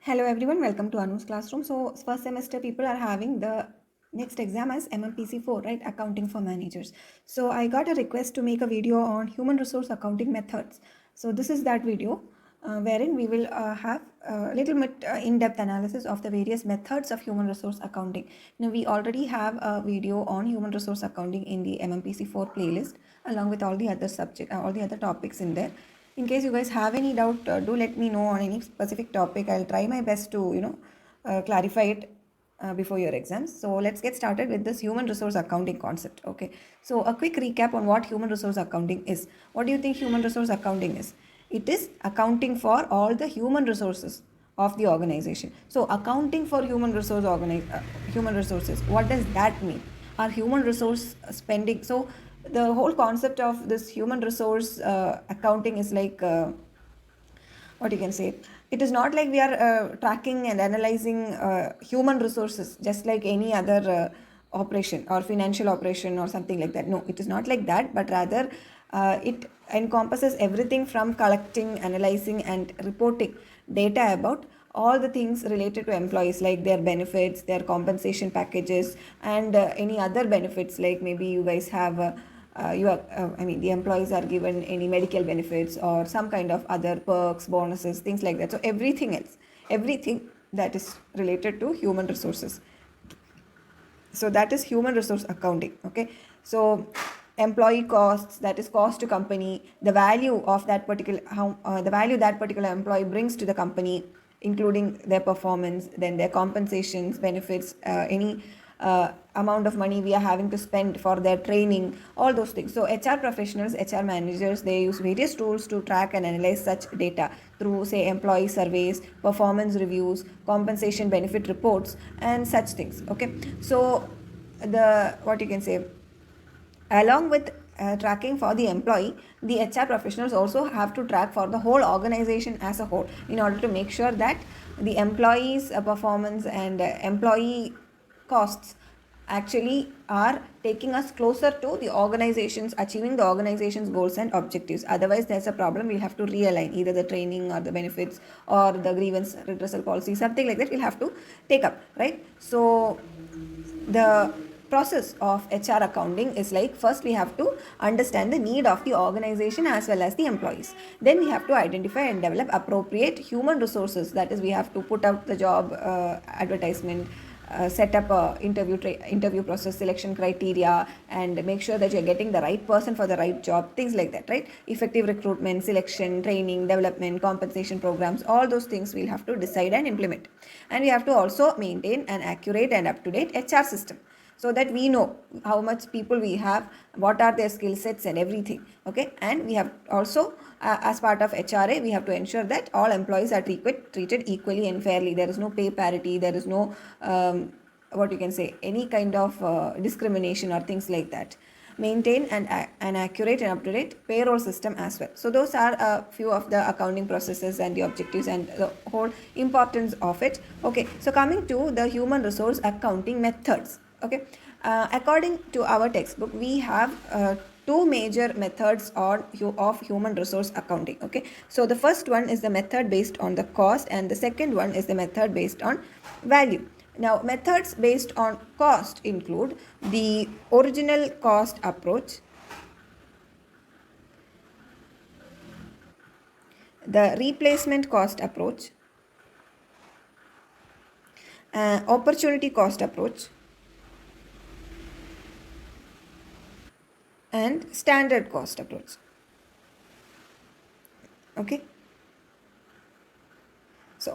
Hello everyone, welcome to Anu's classroom. So first semester people are having the next exam as MMPC 4, right? Accounting for managers. So I got a request to make a video on human resource accounting methods. So this is that video wherein we will have a little bit in-depth analysis of the various methods of human resource accounting. Now we already have a video on human resource accounting in the MMPC 4 playlist along with all the other all the other topics in there. In case you guys have any doubt, do let me know on any specific topic. I'll try my best to clarify it before your exams. So let's get started with this human resource accounting concept. Okay, so a quick recap on what human resource accounting is. What do you think human resource accounting is? It is accounting for all the human resources of the organization. So accounting for human resources, what does that mean? Our human resource spending. So the whole concept of this human resource accounting is like what you can say. It is not like we are tracking and analyzing human resources just like any other operation or financial operation or something like that. No, it is not like that, but rather it encompasses everything from collecting, analyzing and reporting data about all the things related to employees, like their benefits, their compensation packages and any other benefits, like maybe you guys have the employees are given any medical benefits or some kind of other perks, bonuses, things like that. So everything that is related to human resources. So that is human resource accounting. Okay, so employee costs, that is cost to company, the value of that particular the value that particular employee brings to the company, including their performance, then their compensations, benefits, any amount of money we are having to spend for their training, all those things. So HR professionals, HR managers, they use various tools to track and analyze such data through, say, employee surveys, performance reviews, compensation benefit reports and such things. Okay, so the what you can say, along with tracking for the employee, the HR professionals also have to track for the whole organization as a whole in order to make sure that the employees' performance and employee costs actually are taking us closer to the organization's achieving the organization's goals and objectives. Otherwise there's a problem. We'll have to realign either the training or the benefits or the grievance redressal policy, something like that we'll have to take up, right? So the process of HR accounting is like, first we have to understand the need of the organization as well as the employees. Then we have to identify and develop appropriate human resources. That is, we have to put out the job advertisement, set up a interview process, selection criteria, and make sure that you're getting the right person for the right job, things like that, right? Effective recruitment, selection, training, development, compensation programs, all those things we'll have to decide and implement. And we have to also maintain an accurate and up-to-date HR system, so that we know how much people we have, what are their skill sets and everything. Okay, and we have also as part of HRA, we have to ensure that all employees are treated equally and fairly. There is no pay parity, there is no what you can say, any kind of discrimination or things like that. Maintain an accurate and up-to-date payroll system as well. So those are a few of the accounting processes and the objectives and the whole importance of it. Okay, so coming to the human resource accounting methods. Okay, according to our textbook, we have two major methods of human resource accounting. Okay, so the first one is the method based on the cost and the second one is the method based on value. Now, methods based on cost include the original cost approach, the replacement cost approach, opportunity cost approach, and standard cost approach. Okay, so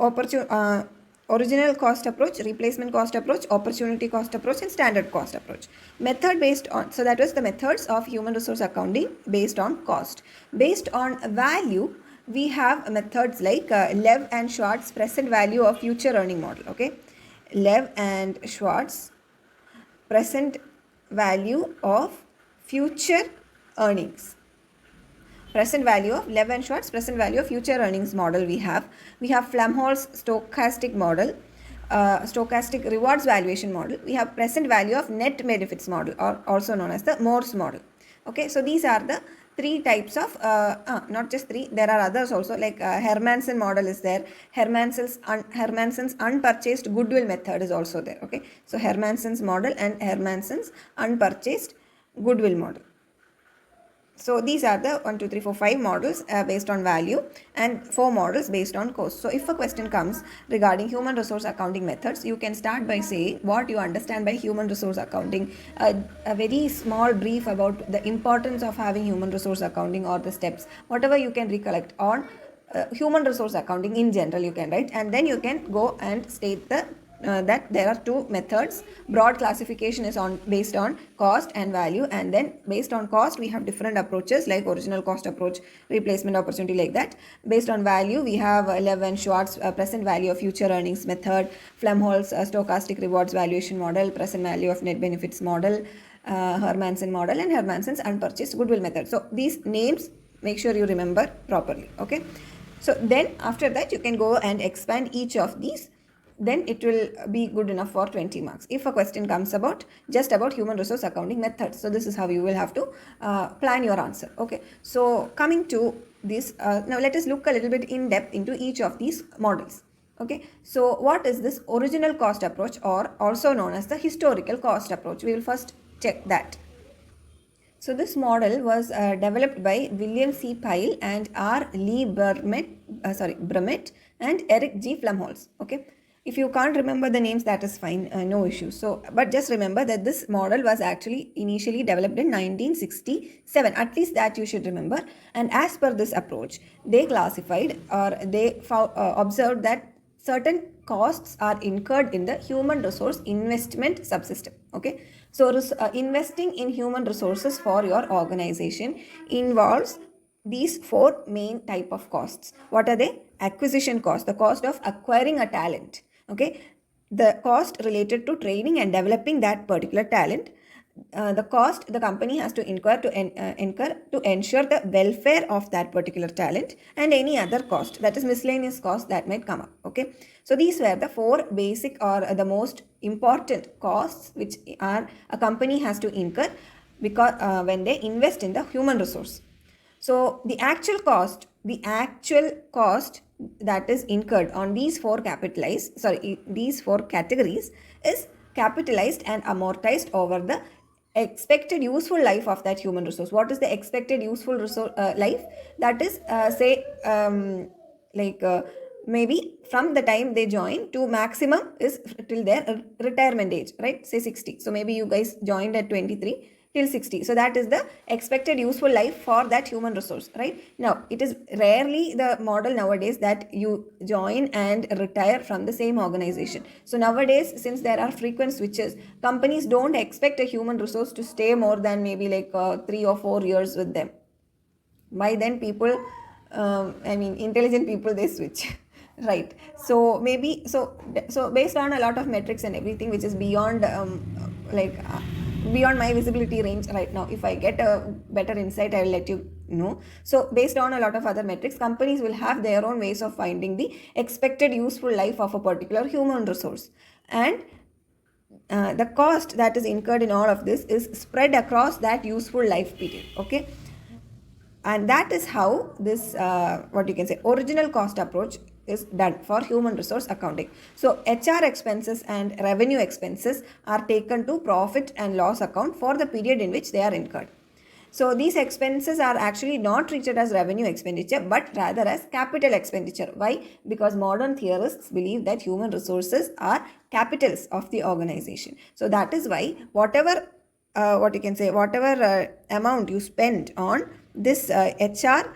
original cost approach, replacement cost approach, opportunity cost approach and standard cost approach. Method based on, so that was the methods of human resource accounting based on cost. Based on value, we have methods like Lev and Schwartz present value of future earning model. Okay, Lev and Schwartz present value of future earnings. Present value of Lev and Schwartz present value of future earnings model we have. We have Flumholtz stochastic model, stochastic rewards valuation model. We have present value of net benefits model, or also known as the Morse model. Okay, so these are the three types of, not just three, there are others also, like Hermansen model is there. Hermansen's unpurchased goodwill method is also there. Okay, so Hermansen's model and Hermansen's unpurchased goodwill model. So these are the 1, 2, 3, 4, 5 models based on value and 4 models based on cost. So if a question comes regarding human resource accounting methods, you can start by saying what you understand by human resource accounting, a very small brief about the importance of having human resource accounting or the steps, whatever you can recollect on human resource accounting in general you can write, and then you can go and state that there are two methods. Broad classification is based on cost and value, and then based on cost we have different approaches like original cost approach, replacement opportunity, like that. Based on value we have Levin Schwartz present value of future earnings method, Flumholz stochastic rewards valuation model, present value of net benefits model, Hermansen model, and Hermansen's unpurchased goodwill method. So these names make sure you remember properly. Okay, so then after that you can go and expand each of these, then it will be good enough for 20 marks. If a question comes about just about human resource accounting methods, so this is how you will have to plan your answer. Okay, so coming to this, now let us look a little bit in depth into each of these models. Okay, so what is this original cost approach, or also known as the historical cost approach? We will first check that. So this model was developed by William C. Pyle and R. Lee Brummett and Eric G. Flumholz. Okay, if you can't remember the names, that is fine, no issue. So, but just remember that this model was actually initially developed in 1967. At least that you should remember. And as per this approach, they classified, or they observed that certain costs are incurred in the human resource investment subsystem. Okay, so investing in human resources for your organization involves these 4 main type of costs. What are they? Acquisition cost, the cost of acquiring a talent. Okay, the cost related to training and developing that particular talent, the cost the company has to incur to ensure the welfare of that particular talent, and any other cost, that is miscellaneous cost that might come up. Okay, so these were the 4 basic or the most important costs which are a company has to incur because when they invest in the human resource. So the actual cost that is incurred on these 4 categories is capitalized and amortized over the expected useful life of that human resource. What is the expected useful resource life? That is maybe from the time they join to maximum is till their retirement age, right? Say 60. So maybe you guys joined at 23 till 60. So that is the expected useful life for that human resource, right? Now, it is rarely the model nowadays that you join and retire from the same organization. So nowadays, since there are frequent switches, companies don't expect a human resource to stay more than maybe 3 or 4 years with them. By then people, intelligent people, they switch. Right, so maybe so based on a lot of metrics and everything which is beyond beyond my visibility range right now, if I get a better insight, I will let you know. So based on a lot of other metrics, companies will have their own ways of finding the expected useful life of a particular human resource, and the cost that is incurred in all of this is spread across that useful life period. Okay, and that is how this original cost approach is done for human resource accounting. So HR expenses and revenue expenses are taken to profit and loss account for the period in which they are incurred. So these expenses are actually not treated as revenue expenditure but rather as capital expenditure. Why? Because modern theorists believe that human resources are capitals of the organization. So that is why whatever amount you spend on this HR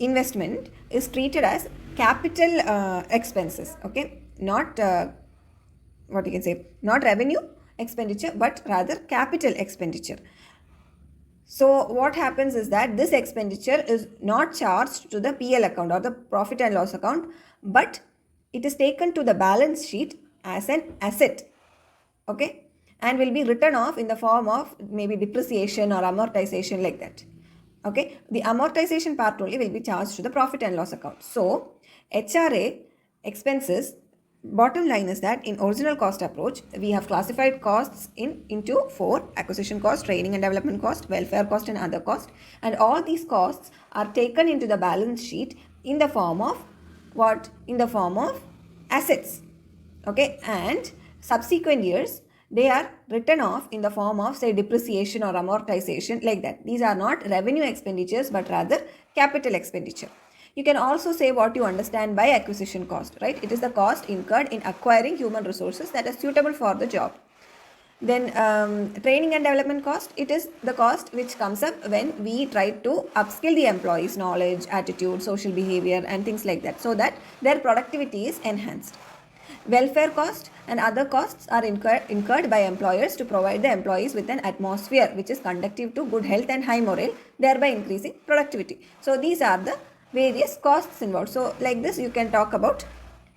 investment is treated as capital expenses. Okay, not not revenue expenditure but rather capital expenditure. So what happens is that this expenditure is not charged to the PL account or the profit and loss account, but it is taken to the balance sheet as an asset. Okay, and will be written off in the form of maybe depreciation or amortization, like that. Okay, the amortization part only will be charged to the profit and loss account. So HRA expenses bottom line is that in original cost approach, we have classified costs into four: acquisition cost, training and development cost, welfare cost, and other cost. And all these costs are taken into the balance sheet in the form of what? In the form of assets. Okay, and subsequent years they are written off in the form of, say, depreciation or amortization, like that. These are not revenue expenditures but rather capital expenditure. You can also say what you understand by acquisition cost, right? It is the cost incurred in acquiring human resources that are suitable for the job. Then training and development cost, it is the cost which comes up when we try to upskill the employees' knowledge, attitude, social behavior and things like that, so that their productivity is enhanced. Welfare cost and other costs are incurred by employers to provide the employees with an atmosphere which is conducive to good health and high morale, thereby increasing productivity. So these are the various costs involved. So like this you can talk about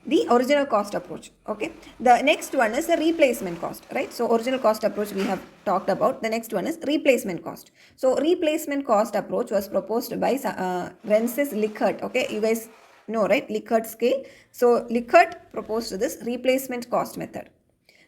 the original cost approach. Okay, the next one is the replacement cost, right? So original cost approach we have talked about. The next one is replacement cost. So replacement cost approach was proposed by Rensis Likert. Okay, you guys know, right? Likert scale. So Likert proposed this replacement cost method.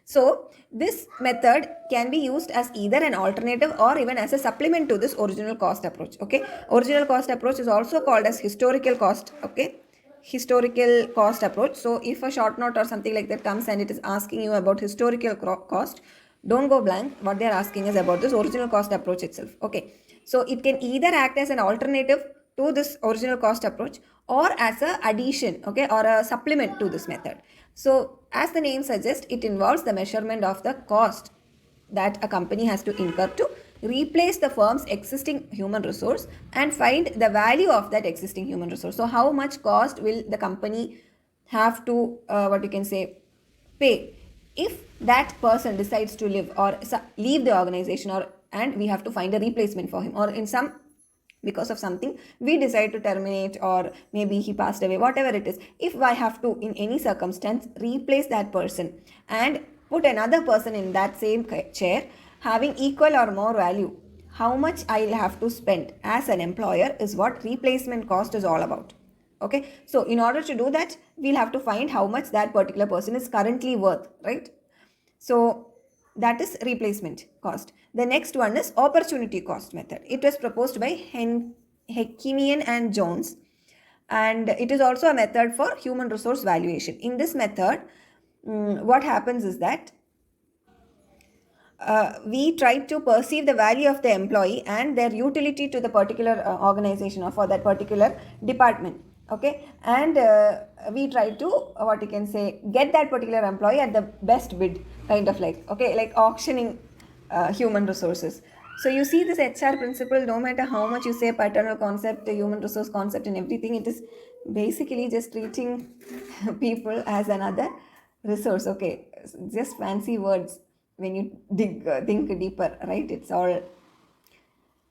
So this method can be used as either an alternative or even as a supplement to this original cost approach. Okay, original cost approach is also called as historical cost. Okay, historical cost approach. So if a short note or something like that comes and it is asking you about historical cost, don't go blank. What they are asking is about this original cost approach itself. Okay, so it can either act as an alternative to this original cost approach or as a addition, okay, or a supplement to this method. So as the name suggests, it involves the measurement of the cost that a company has to incur to replace the firm's existing human resource and find the value of that existing human resource. So how much cost will the company have to what you can say pay if that person decides to live or leave the organization, or and we have to find a replacement for him, or in some because of something we decide to terminate, or maybe he passed away, whatever it is. If I have to in any circumstance replace that person and put another person in that same chair having equal or more value, how much I'll have to spend as an employer is what replacement cost is all about. Okay, so in order to do that, we'll have to find how much that particular person is currently worth, right? So that is replacement cost. The next one is opportunity cost method. It was proposed by Hekimian and Jones, and it is also a method for human resource valuation. In this method, what happens is that we try to perceive the value of the employee and their utility to the particular organization or for that particular department. Okay, and we try to what you can say get that particular employee at the best bid, kind of like, okay, like auctioning human resources. So you see this HR principle, no matter how much you say paternal concept, human resource concept and everything, it is basically just treating people as another resource. Okay, just fancy words when you think deeper, right? It's all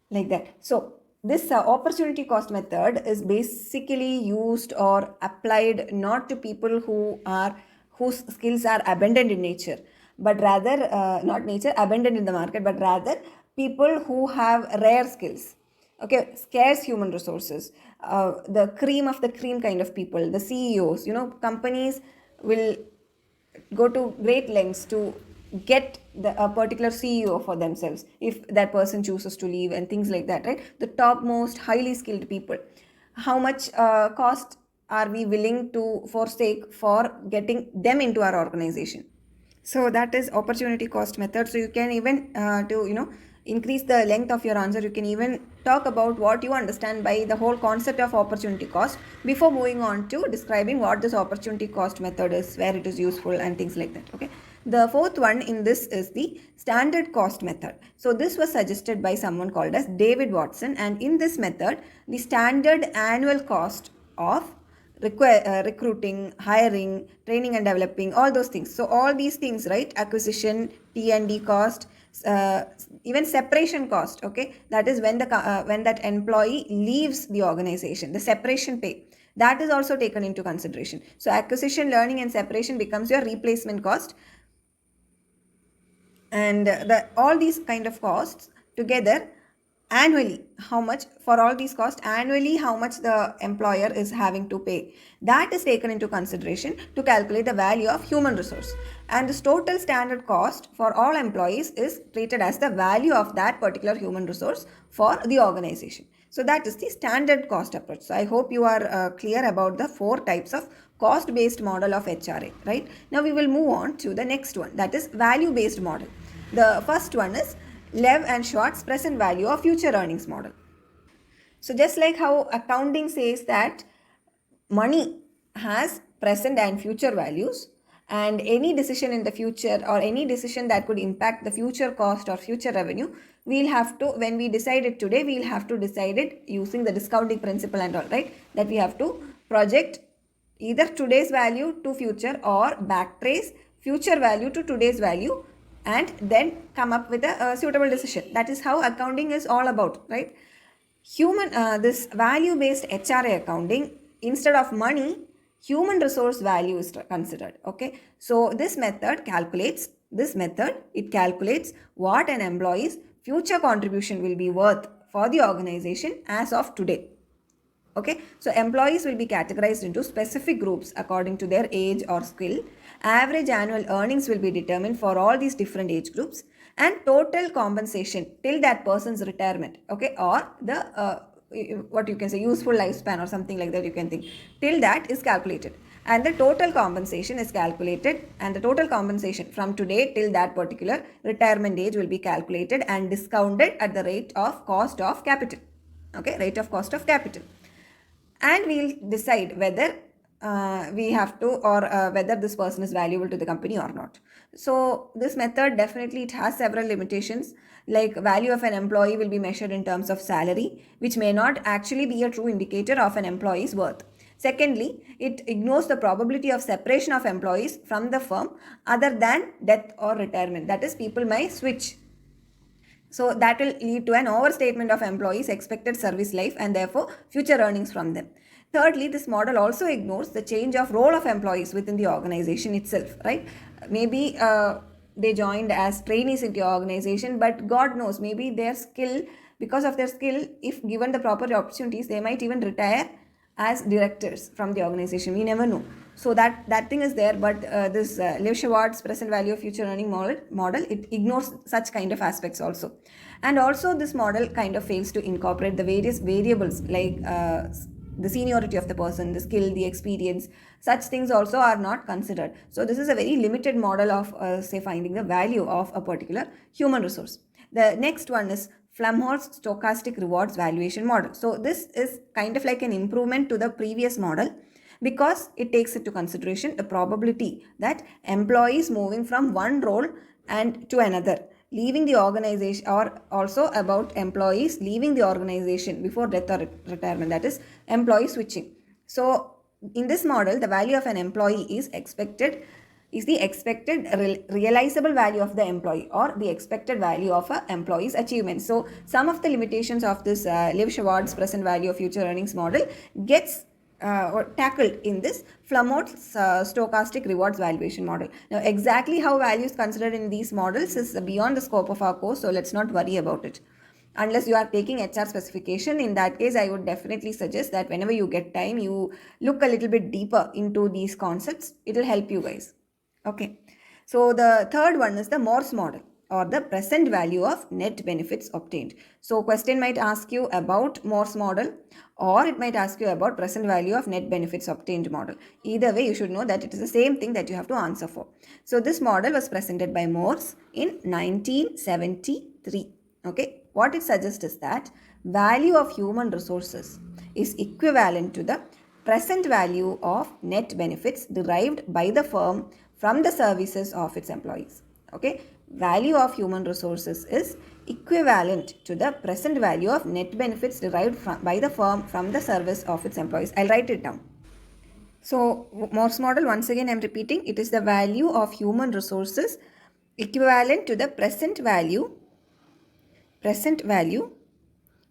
like that. So this opportunity cost method is basically used or applied not to people whose skills are abundant in nature, but rather not nature abundant in the market, but rather people who have rare skills. Okay, scarce human resources, the cream of the cream kind of people, the CEOs. Companies will go to great lengths to get a particular CEO for themselves if that person chooses to leave and things like that, right? The topmost highly skilled people. How much cost are we willing to forsake for getting them into our organization? So that is opportunity cost method. So you can even to increase the length of your answer, you can even talk about what you understand by the whole concept of opportunity cost before moving on to describing what this opportunity cost method is, where it is useful and things like that. Okay, the fourth one in this is the standard cost method. So this was suggested by someone called as David Watson, and in this method the standard annual cost of recruiting, hiring, training and developing, all those things. So all these things, right? Acquisition, T&D cost, even separation cost. Okay, that is when when that employee leaves the organization, the separation pay, that is also taken into consideration. So acquisition, learning and separation becomes your replacement cost, and all these kind of costs together annually how much for all these costs, annually how much the employer is having to pay. That is taken into consideration to calculate the value of human resource. And this total standard cost for all employees is treated as the value of that particular human resource for the organization. So that is the standard cost approach. So I hope you are clear about the 4 types of cost based model of HRA, right? Now we will move on to the next one, that is value based model. The first one is Lev and Schwartz present value of future earnings model. So just like how accounting says that money has present and future values, and any decision in the future or any decision that could impact the future cost or future revenue, we'll have to, when we decide it today, we'll have to decide it using the discounting principle and all, right? That we have to project either today's value to future or backtrace future value to today's value and then come up with a suitable decision. That is how accounting is all about, right? This value based HRA accounting, instead of money, human resource value is considered. Okay, so this method calculates what an employee's future contribution will be worth for the organization as of today. Okay, so employees will be categorized into specific groups according to their age or skill. Average annual earnings will be determined for all these different age groups, and total compensation till that person's retirement, okay, or the what you can say useful lifespan or something like that, you can think, till that is calculated, and the total compensation is calculated, and the total compensation from today till that particular retirement age will be calculated and discounted at the rate of cost of capital. Okay, rate of cost of capital. And we'll decide whether we have to, or whether this person is valuable to the company or not. So this method, definitely it has several limitations, like value of an employee will be measured in terms of salary, which may not actually be a true indicator of an employee's worth. Secondly, it ignores the probability of separation of employees from the firm other than death or retirement. That is, people may switch. So that will lead to an overstatement of employees' expected service life and therefore future earnings from them. Thirdly, this model also ignores the change of role of employees within the organization itself, right? Maybe they joined as trainees into your organization, but God knows, maybe their skill, because of their skill, if given the proper opportunities, they might even retire as directors from the organization. We never know. So that thing is there, but this Lev-Schwartz present value of future earning model, it ignores such kind of aspects also. And also this model kind of fails to incorporate the various variables like the seniority of the person, the skill, the experience. Such things also are not considered. So this is a very limited model of say finding the value of a particular human resource. The next one is Flumholtz stochastic rewards valuation model. So this is kind of like an improvement to the previous model, because it takes into consideration the probability that employees moving from one role and to another, leaving the organization, or also about employees leaving the organization before death or retirement, that is employee switching. So in this model, the value of an employee is the expected realizable value of the employee, or the expected value of an employee's achievement. So some of the limitations of this Lev-Schwartz present value of future earnings model gets tackled in this Flumholtz stochastic rewards valuation model. Now exactly how value is considered in these models is beyond the scope of our course, so let's not worry about it. Unless you are taking HR specification, in that case I would definitely suggest that whenever you get time, you look a little bit deeper into these concepts. It will help you guys. Okay, so the third one is the Morse model, or the present value of net benefits obtained. So question might ask you about Morse model, or it might ask you about present value of net benefits obtained model. Either way, you should know that it is the same thing that you have to answer for. So this model was presented by Morse in 1973. Okay, what it suggests is that value of human resources is equivalent to the present value of net benefits derived by the firm from the services of its employees. Okay, value of human resources is equivalent to the present value of net benefits derived by the firm from the service of its employees. I'll write it down. So Morse model, once again I'm repeating, it is the value of human resources equivalent to the present value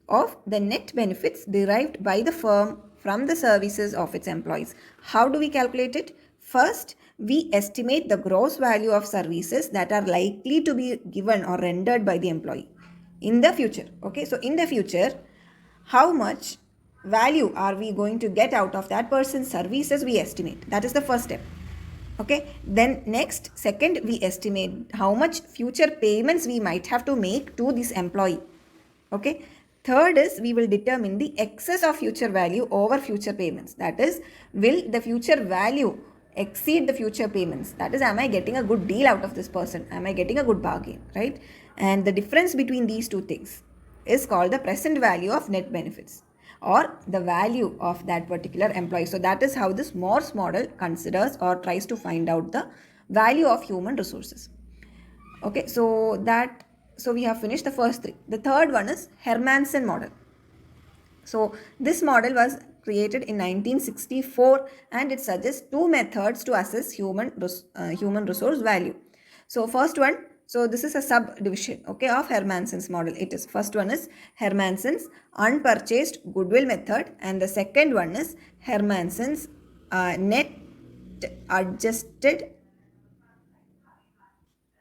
of the net benefits derived by the firm from the services of its employees. How do we calculate it? First, we estimate the gross value of services that are likely to be given or rendered by the employee. in the future. Okay, so in the future, how much value are we going to get out of that person's services, we estimate. That is the first step. Okay, then next, second, we estimate how much future payments we might have to make to this employee. Okay, third is we will determine the excess of future value over future payments. That is, will the future value exceed the future payments? That is, am I getting a good deal out of this person? Am I getting a good bargain, right? And the difference between these two things is called the present value of net benefits, or the value of that particular employee. So that is how this Morse model considers or tries to find out the value of human resources. Okay, so we have finished the first three. The third one is Hermansen model. So this model was created in 1964 and it suggests two methods to assess human resource value. So first one, so this is a subdivision, okay, of Hermansen's model. It is, first one is Hermansen's unpurchased goodwill method, and the second one is Hermansen's net adjusted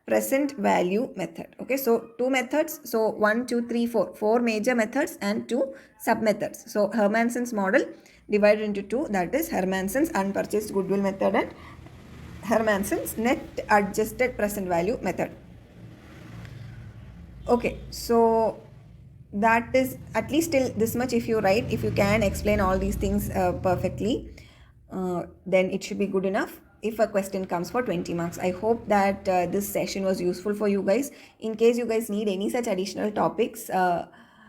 present value method. Okay, so two methods. So 1, 2, 3, 4. Four major methods and two sub methods. So Hermansen's model divided into two, that is Hermansen's unpurchased goodwill method and Hermansen's net adjusted present value method. Okay, so that is at least till this much. If you write, if you can explain all these things perfectly, then it should be good enough if a question comes for 20 marks. I hope that this session was useful for you guys. In case you guys need any such additional topics,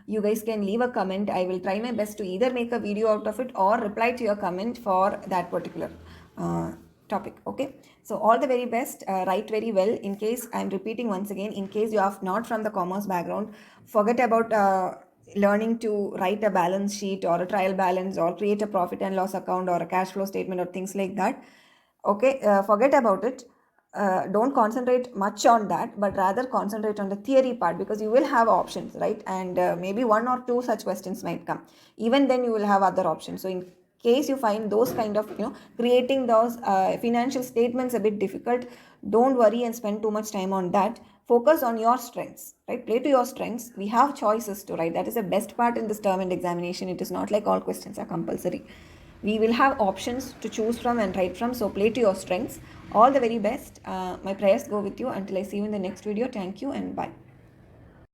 you guys can leave a comment. I will try my best to either make a video out of it or reply to your comment for that particular topic. Okay, so all the very best. Write very well. In case, I'm repeating once again, in case you are not from the commerce background, forget about learning to write a balance sheet or a trial balance or create a profit and loss account or a cash flow statement or things like that. Okay, forget about it. Don't concentrate much on that, but rather concentrate on the theory part, because you will have options, right? And maybe one or two such questions might come. Even then you will have other options. So in case you find those kind of, creating those financial statements a bit difficult, don't worry and spend too much time on that. Focus on your strengths, right? Play to your strengths. We have choices to write. That is the best part in this term and examination. It is not like all questions are compulsory. We will have options to choose from and write from. So play to your strengths. All the very best. My prayers go with you until I see you in the next video. Thank you and bye.